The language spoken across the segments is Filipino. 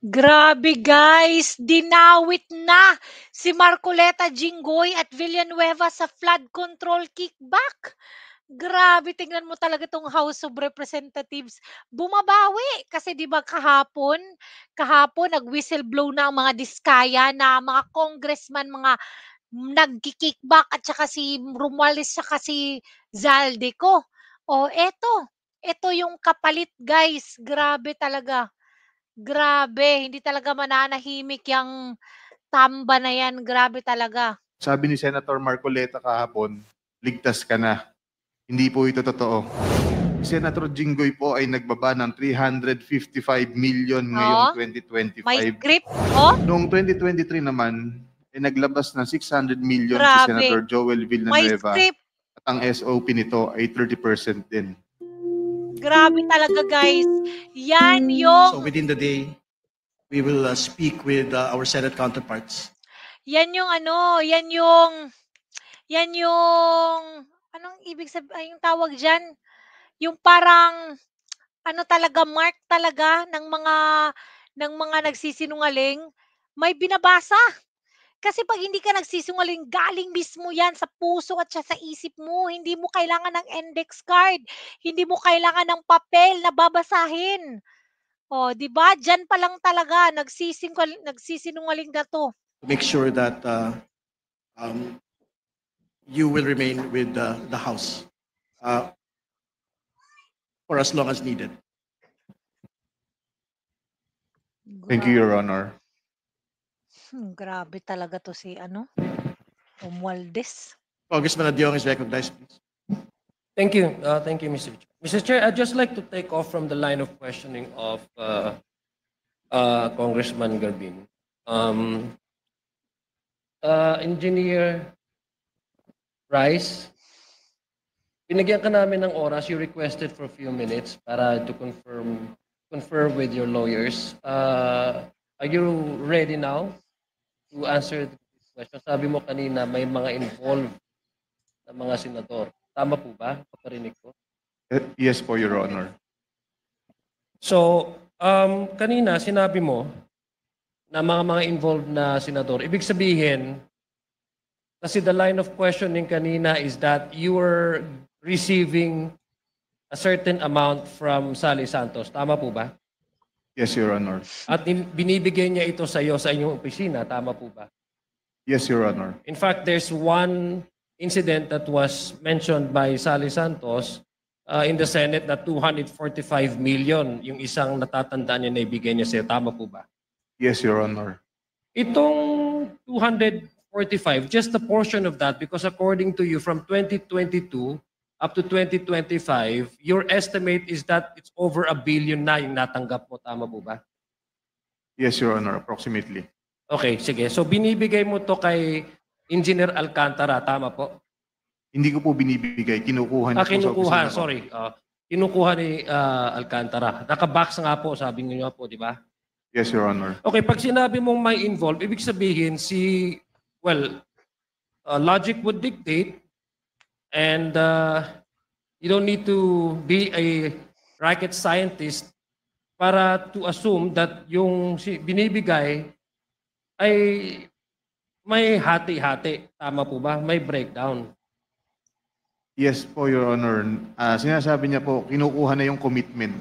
Grabe guys, dinawit na si Marcoleta Jinggoy at Villanueva sa flood control kickback. Grabe, tingnan mo talaga 'tong House of Representatives. Bumabawi kasi 'di ba kahapon nag-whistleblow na ang mga diskaya na mga congressman, mga nagki-kickback at saka si Romualdez saka si Zaldico. Oh, eto yung kapalit guys, grabe talaga. Grabe, hindi talaga mananahimik yang tamba na yan, grabe talaga. Sabi ni Senator Marcoleta kahapon, ligtas ka na. Hindi po ito totoo. Si Senator Jinggoy po ay nagbaba ng 355 million ngayong May 2025. script, oh. Noong 2023 naman, naglabas ng 600 million si Grabe. Senator Joel May Villanueva script. at ang SOP nito ay 30% din. Grabe talaga guys. Yan So yung within the day, we will speak with our Senate counterparts. yan yung anong ibig sabihin, yung tawag diyan? Yung parang ano talaga, mark talaga ng mga nagsisinungaling, may binabasa. Kasi 'pag hindi ka nagsisinungaling, galing mismo 'yan sa puso at sa isip mo. Hindi mo kailangan ng index card, hindi mo kailangan ng papel na babasahin. Oh, 'di ba? Diyan pa lang talaga nagsisinungaling na 'to. To make sure that you will remain with the House for as long as needed. Thank you, Your Honor. Grabe talaga 'to si Romualdez. Congressman Adyong is recognized, please. Thank you. Thank you, Mr. Chair. Mr. Chair, I'd just like to take off from the line of questioning of Congressman Garbin. Engineer Rice, binigyan ka namin ng oras. You requested for a few minutes para to confer with your lawyers. Are you ready now to answer this question? Sabi mo kanina may mga involved na mga senador. Tama po ba? Paparinig ko. Yes po, Your Honor. So, kanina sinabi mo na mga involved na senador. Ibig sabihin, kasi the line of questioning kanina is that you were receiving a certain amount from Sally Santos. Tama po ba? Yes, Your Honor. At binibigay niya ito sa iyo sa inyong opisina. Tama po ba? Yes, Your Honor. In fact, there's one incident that was mentioned by Sally Santos in the Senate na 245 million yung isang natatandaan niya na ibigay niya sa'yo. Tama po ba? Yes, Your Honor. Itong 245, just a portion of that, because according to you, from 2022 up to 2025, your estimate is that it's over 1 billion na yung natanggap mo. Tama po ba? Yes, Your Honor, approximately. Okay, sige. So binibigay mo to kay Engineer Alcantara. Tama po? Hindi ko po binibigay, kinukuha niya po sa Kinukuha, opisina ko. sorry. Kinukuha ni Alcantara. Nakabox nga po, sabi niyo po, di ba? Yes, Your Honor. Okay, pag sinabi mong may involved, ibig sabihin logic would dictate and you don't need to be a rocket scientist para to assume that yung binibigay ay may hati-hati. Tama po ba? May breakdown. Yes po, Your Honor. Sinasabi niya po, kinukuha na yung commitment.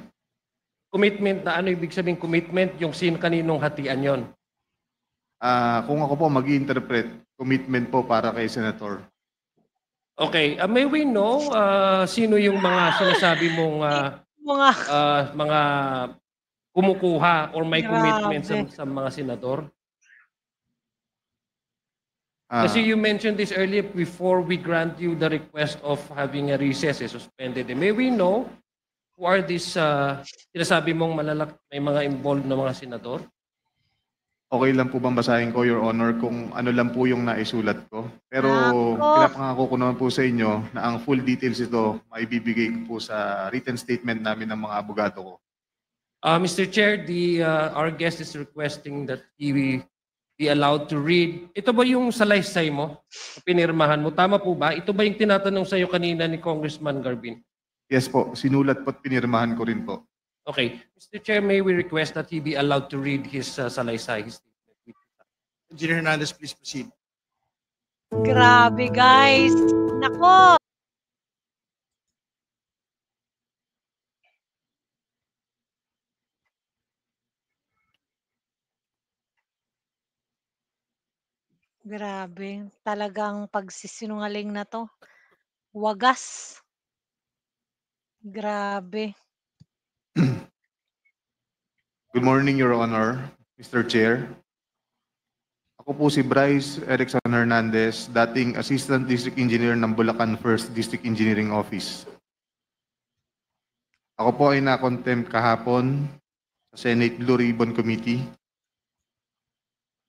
Commitment na ano ibig sabihin commitment? Yung kaninong hatian yon? Kung ako po mag-i-interpret, commitment po para kay Senator. Okay. May we know sino yung mga sinasabi mong mga kumukuha or may commitment sa mga senador? Kasi you mentioned this earlier before we grant you the request of having a recess, suspended. May we know who are these sinasabi mong may mga involved na mga senador? Okay lang po bang basahin ko, Your Honor, kung ano lang po yung naisulat ko? Pero pinapangako ko naman po sa inyo na ang full details ito maibibigay ko po sa written statement namin ng mga abogado ko. Mr. Chair, our guest is requesting that he be allowed to read. Ito ba yung salaysay mo? Pinirmahan mo? Tama po ba? Ito ba yung tinatanong sa iyo kanina ni Congressman Garbin? Yes po, sinulat po at pinirmahan ko rin po. Okay. Mr. Chair, may we request that he be allowed to read his salaysay, his statement? Engineer Hernandez, please proceed. Grabe, guys. Nako. Grabe. Talagang pagsisinungaling na 'to. Wagas. Grabe. Good morning, Your Honor, Mr. Chair. Ako po si Bryce Erickson Hernandez, dating Assistant District Engineer ng Bulacan 1st District Engineering Office. Ako po ay na-contempt kahapon sa Senate Blue Ribbon Committee.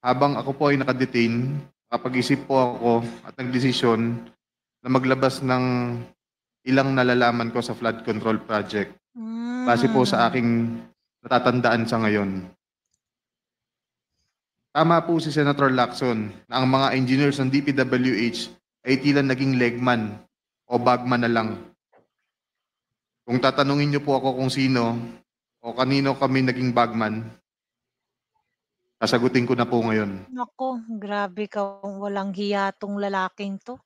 Habang ako po ay nakadetain, kapag-isip po ako at nagdesisyon na maglabas ng ilang nalalaman ko sa flood control project. Base po sa aking natatandaan sa ngayon. Tama po si Senator Lacson na ang mga engineers ng DPWH ay tila naging legman o bagman na lang. Kung tatanungin niyo po ako kung sino o kanino kami naging bagman, sasagutin ko na po ngayon. Naku, grabe ka, walang hiya 'tong lalaking 'to.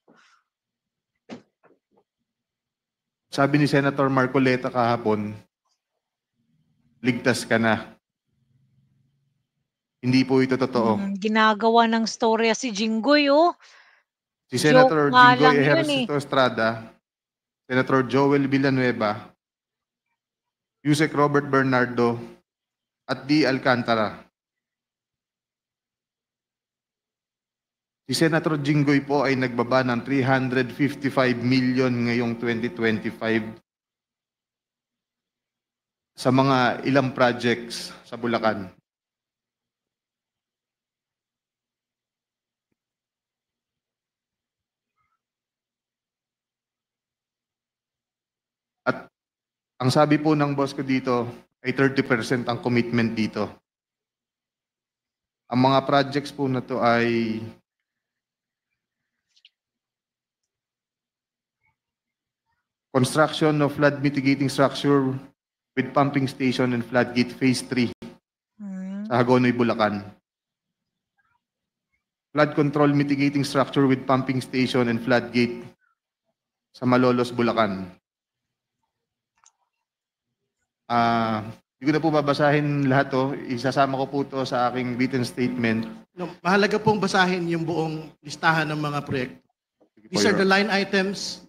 Sabi ni Senator Marcoleta kahapon, ligtas ka na. Hindi po ito totoo. Ginagawa ng storya si Jinggoy, oh. Si Senator Joke nga lang Jinggoy yun, Ejercito Estrada, Senator Joel Villanueva, Yusek Robert Bernardo, at D. Alcantara. Si Senator Jinggoy po ay nagbaba ng 355 million ngayong 2025 sa mga ilang projects sa Bulacan. At ang sabi po ng boss ko dito ay 30% ang commitment dito. Ang mga projects po na to ay construction of flood mitigating structure with pumping station and floodgate phase 3 sa Hagonoy, Bulacan. Flood control mitigating structure with pumping station and floodgate sa Malolos, Bulacan. Hindi ko na po babasahin lahat to. Isasama ko po to sa aking written statement. No, mahalaga pong basahin yung buong listahan ng mga proyekto. These are the line items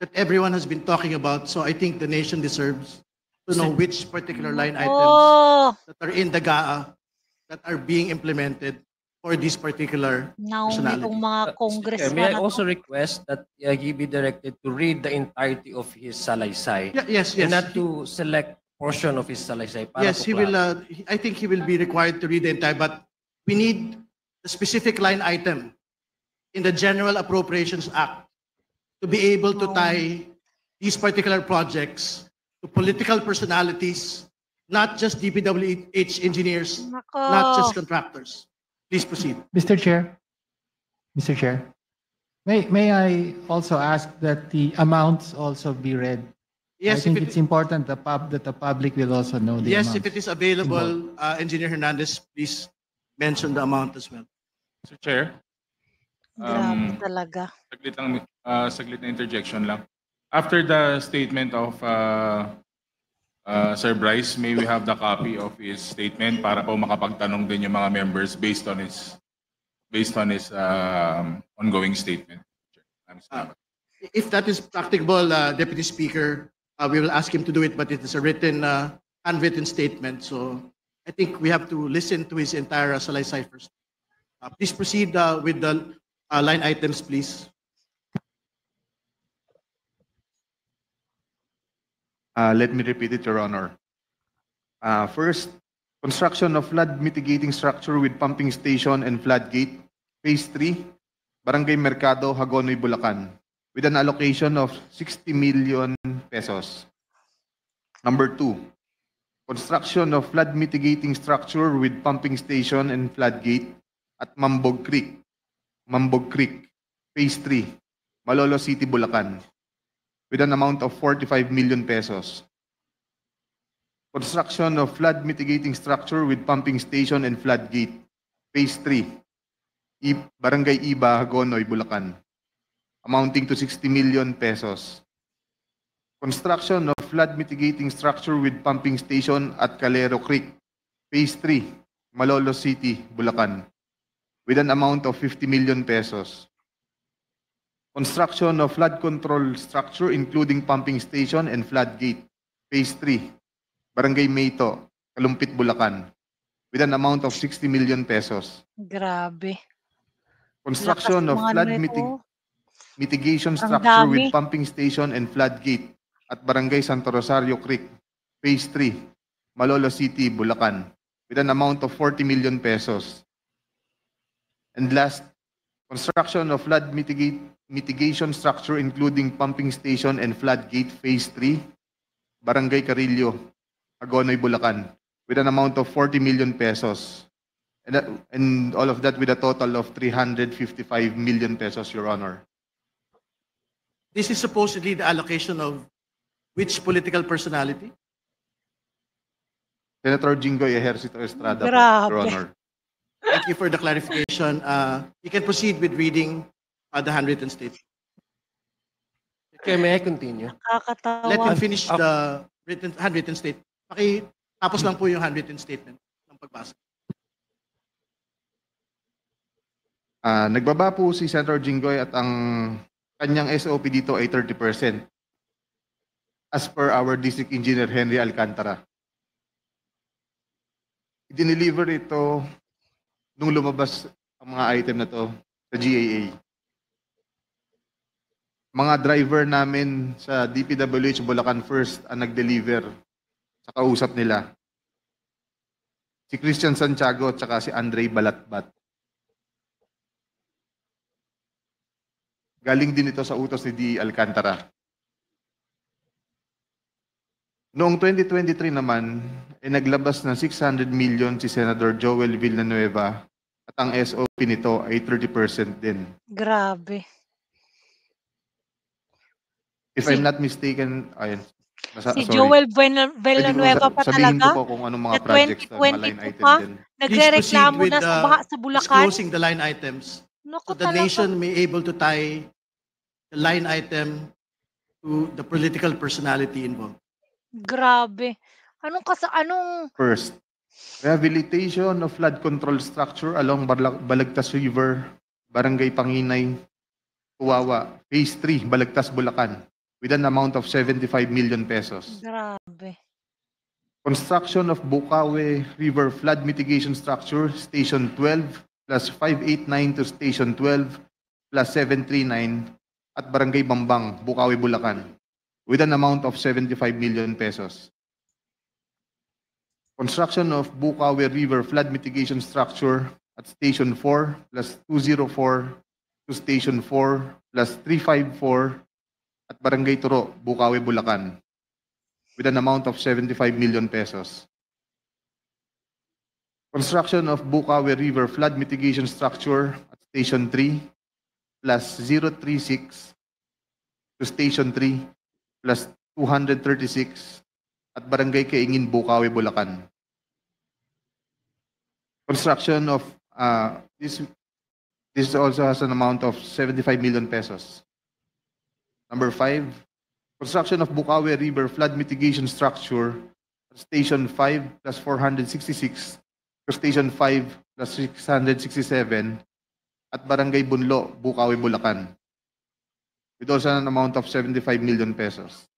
that everyone has been talking about. So I think the nation deserves to know which particular line items that are in the GAA that are being implemented for this particular personality. Itong mga Mr. Chair, congressman may I na also to. request that he be directed to read the entirety of his salaysay Yes, and yes. not to select portion of his salaysay. Para Yes, po he will. klaro. I think he will be required to read the entire, but we need the specific line item in the General Appropriations Act to be able to tie these particular projects to political personalities, not just DPWH engineers, Nako. not just contractors. Please proceed. Mr. Chair, may I also ask that the amounts also be read? I Yes, think if it's it, important that the public will also know the yes, amounts. if it is available, Engineer Hernandez, please mention the amount as well. Mr. Chair, Grabe talaga. saglit na interjection lang. After the statement of Sir Bryce, may we have the copy of his statement para po makapagtanong din yung mga members based on his ongoing statement. If that is practicable, Deputy Speaker, we will ask him to do it, but it is a written, handwritten statement. So I think we have to listen to his entire salaysay first. Please proceed with the line items, please. Let me repeat it, Your Honor. First, construction of flood mitigating structure with pumping station and floodgate, phase 3, Barangay Mercado, Hagonoy, Bulacan, with an allocation of 60 million pesos. Number 2, construction of flood mitigating structure with pumping station and floodgate at Mambog Creek, phase 3, Malolos City, Bulacan, with an amount of 45 million pesos. Construction of flood mitigating structure with pumping station and floodgate. Phase 3. Barangay Iba, Gonoy, Bulacan. Amounting to 60 million pesos. Construction of flood mitigating structure with pumping station at Calero Creek. Phase 3. Malolos City, Bulacan. With an amount of 50 million pesos. Construction of flood control structure including pumping station and floodgate. Phase 3. Barangay Mayto, Kalumpit, Bulacan, with an amount of 60 million pesos. Grabe. Construction Lakas of mga flood ano nito. mitigation Ang structure dami. with pumping station and floodgate at Barangay Santo Rosario Creek, Phase 3, Malolos City, Bulacan, with an amount of 40 million pesos. And last, construction of flood mitigation structure including pumping station and floodgate, Phase 3, Barangay Carillo, Agonoy, Bulacan, with an amount of 40 million pesos. And all of that with a total of 355 million pesos, Your Honor. This is supposedly the allocation of which political personality? Senator Jinggoy Ejercito Estrada, po, Grabe. Your Honor. Thank you for the clarification. You can proceed with reading the handwritten statement. Okay, may I continue? Nakakatawa. Let him finish the handwritten statement. Tapos lang po yung handwritten statement ng pagbasa. Nagbaba po si Senator Jinggoy at ang kanyang SOP dito ay 30%. As per our District Engineer Henry Alcantara. I-deliver ito nung lumabas ang mga item na to sa GAA. Mga driver namin sa DPWH Bulacan First ang nag-deliver sa kausap nila. Si Christian Santiago at saka si Andre Balatbat. Galing din ito sa utos ni D. Alcantara. Noong 2023 naman, ay naglabas ng 600 million si Senator Joel Villanueva at ang SOP nito ay 30% din. Grabe. If I'm not mistaken, ayun. Si Sorry. Joel Villanueva pa Sabihin talaga. ko po kung anong mga Na projects na mga line 2022 item pa, din. nagrereklamo na sa baha sa Bulacan. Disclosing the line items. Naku, So the talaga. nation may able to tie the line item to the political personality involved. Grabe. Anong First, rehabilitation of flood control structure along Balagtas River, Barangay Panginay, Tuwawa, Phase 3, Balagtas, Bulacan, with an amount of 75 million pesos. grabe. Construction of Bukawe River Flood Mitigation Structure, Station 12, plus 589 to Station 12, plus 739, at Barangay Bambang, Bukawe, Bulacan, with an amount of 75 million pesos. Construction of Bukawe River Flood Mitigation Structure at Station 4, plus 204 to Station 4, plus 354, at Barangay Turo, Bukawe, Bulacan, with an amount of 75 million pesos. Construction of Bukawe River Flood Mitigation Structure at Station 3, plus 036 to Station 3, plus 236 at Barangay Kaingin, Bukawe, Bulacan. Construction of this also has an amount of 75 million pesos. Number 5, construction of Bukawe River Flood Mitigation Structure at Station 5 plus 466 to Station 5 plus 667 at Barangay Bunlo, Bukawe, Bulacan, with also an amount of 75 million pesos.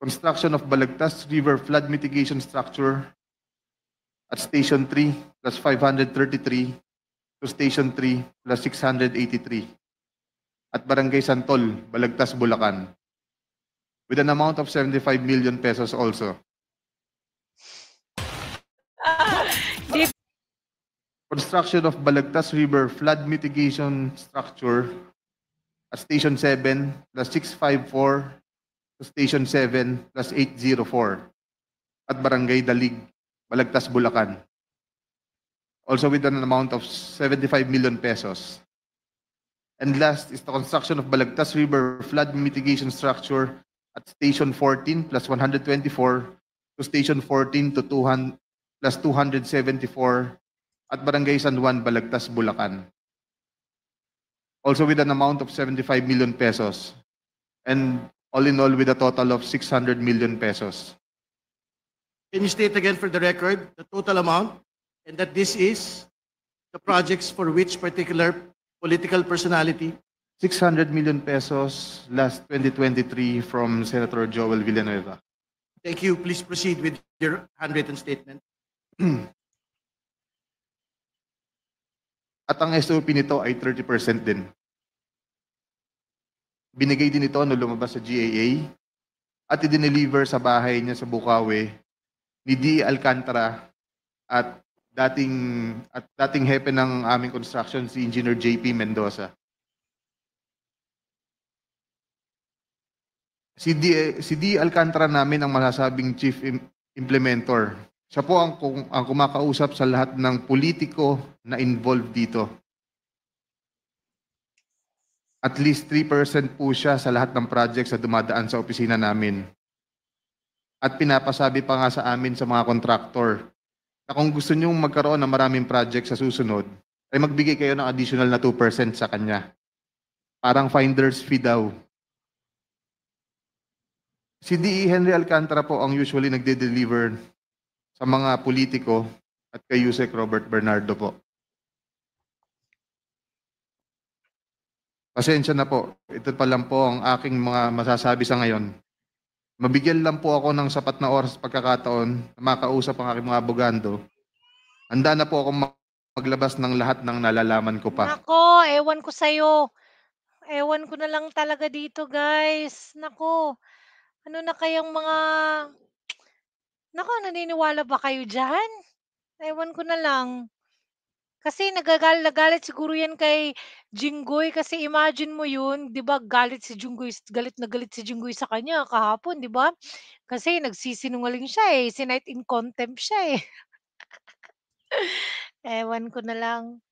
Construction of Balagtas River Flood Mitigation Structure at Station 3 plus 533 to Station 3 plus 683 at Barangay Santol, Balagtas, Bulacan, with an amount of 75 million pesos also. Construction of Balagtas River Flood Mitigation Structure at Station 7 plus 654 to Station 7 plus 804 at Barangay Dalig, Balagtas, Bulacan, also with an amount of 75 million pesos. And last is the construction of Balagtas River Flood Mitigation Structure at Station 14 plus 124 to Station 14 to 200 plus 274 at Barangay San Juan, Balagtas, Bulacan. Also with an amount of 75 million pesos. And all in all with a total of 600 million pesos. Can you state again for the record the total amount and that this is the projects for which particular political personality? 600 million pesos last 2023 from Senator Joel Villanueva. Thank you. Please proceed with your handwritten statement. At ang SOP nito ay 30% din. Binigay din ito nung lumabas sa GAA at i-deliver sa bahay niya sa Bukawi ni D. Alcantara at dating hepe ng aming construction si Engineer JP Mendoza. Si D. Alcantara namin ang masasabing chief implementor. Siya po ang kumakausap sa lahat ng politiko na involved dito. At least 3% po siya sa lahat ng projects na dumadaan sa opisina namin. At pinapasabi pa nga sa amin sa mga kontraktor na kung gusto niyong magkaroon ng maraming projects sa susunod, ay magbigay kayo ng additional na 2% sa kanya. Parang finder's fee daw. Si D.E. Henry Alcantara po ang usually nagde-deliver sa mga politiko at kay Yusek Robert Bernardo po. Pasensya na po. Ito pa lang po ang aking mga masasabi sa ngayon. Mabigyan lang po ako ng sapat na oras pagkakataon na makausap ang aking mga abogado. Handa na po ako maglabas ng lahat ng nalalaman ko pa. Nako, ewan ko sa'yo. Ewan ko na lang talaga dito, guys. Nako, ano na kayang mga... Nako, naniniwala ba kayo dyan? Ewan ko na lang. Kasi nagalit siguro yan kay Jinggoy kasi imagine mo yun, 'di ba galit si Jinggoy sa kanya kahapon, 'di ba? Kasi nagsisinungaling siya, eh, sinight in contempt siya, eh. Ewan ko na lang.